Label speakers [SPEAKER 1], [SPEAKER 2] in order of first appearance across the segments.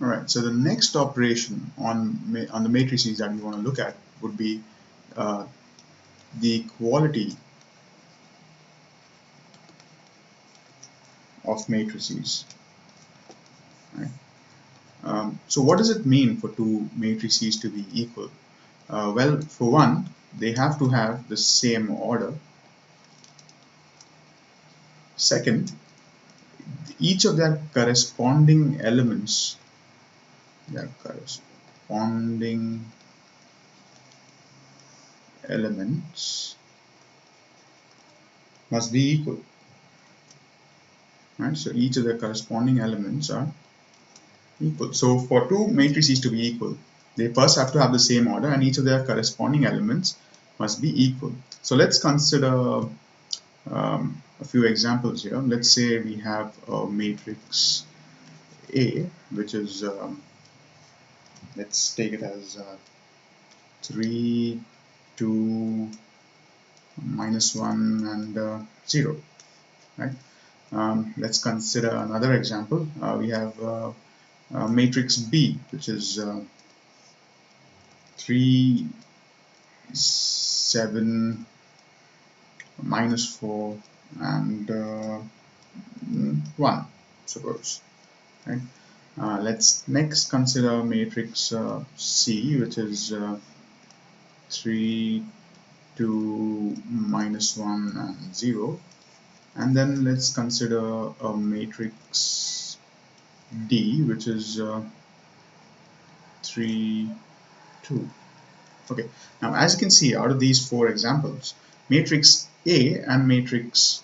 [SPEAKER 1] Alright, so the next operation on the matrices that we want to look at would be the equality of matrices. Right? So what does it mean for two matrices to be equal? Well, for one, they have to have the same order. Second, each of their corresponding elements must be equal. Right? So each of their corresponding elements are equal. So for two matrices to be equal, they first have to have the same order and each of their corresponding elements must be equal. So let's consider a few examples here. Let's say we have a matrix A, which is, let's take it as 3, 2, -1 and 0, right? Let's consider another example. We have matrix B, which is 3, 7, -4 and 1, suppose, right? Let's next consider matrix C, which is 3, 2, -1 and 0, and then let's consider a matrix D, which is 3, 2. Okay, now as you can see out of these four examples, matrix A and matrix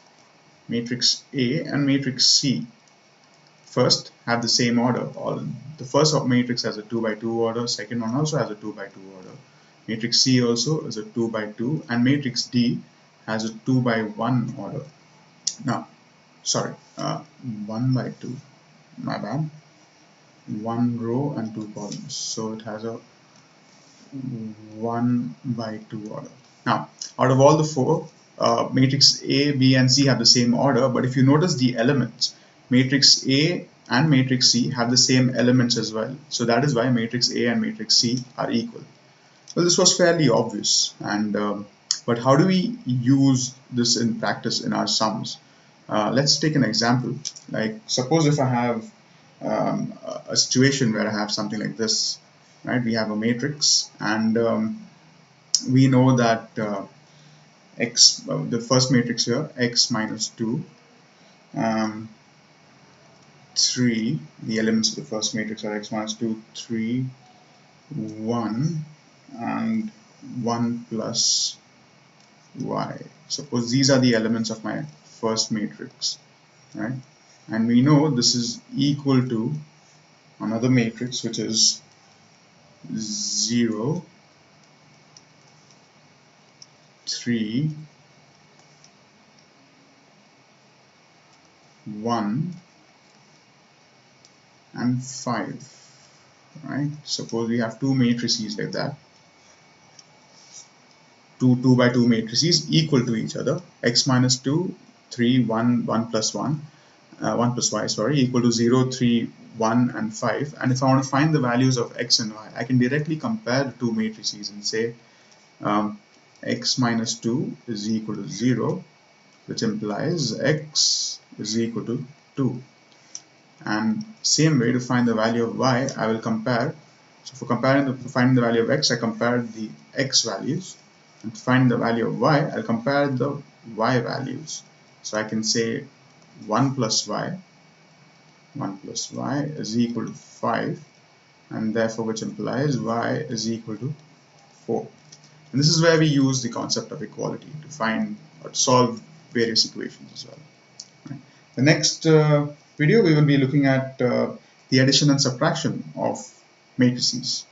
[SPEAKER 1] C first have the same order. The first matrix has a 2 by 2 order, second one also has a 2 by 2 order. Matrix C also is a 2 by 2, and matrix D has a 2 by 1 order. Now, sorry, 1 by 2, my bad. 1 row and 2 columns, so it has a 1 by 2 order. Now, out of all the four, matrix A, B and C have the same order, but if you notice the elements, matrix A and matrix C have the same elements as well. So that is why matrix A and matrix C are equal. Well, this was fairly obvious, and but how do we use this in practice in our sums? Let's take an example. Like, suppose if I have a situation where I have something like this, right? We have a matrix, and we know that the first matrix here, x minus 2, 3, the elements of the first matrix are x minus 2, 3, 1, and 1 plus y. Suppose these are the elements of my first matrix, right? And we know this is equal to another matrix, which is 0, 3, 1, and 5, right? Suppose we have two matrices like that, two 2 by 2 matrices equal to each other, x minus 2, 3, 1, 1 plus 1, 1 plus y, sorry, equal to 0, 3, 1 and 5. And if I want to find the values of x and y, I can directly compare the two matrices and say x minus 2 is equal to 0, which implies x is equal to 2. And same way, to find the value of y, I will compare. So for finding the value of x, I compare the x values, and to find the value of y, I'll compare the y values. So I can say 1 plus y is equal to 5, and therefore which implies y is equal to 4. And this is where we use the concept of equality to find or to solve various equations as well. Right. The next video we will be looking at the addition and subtraction of matrices.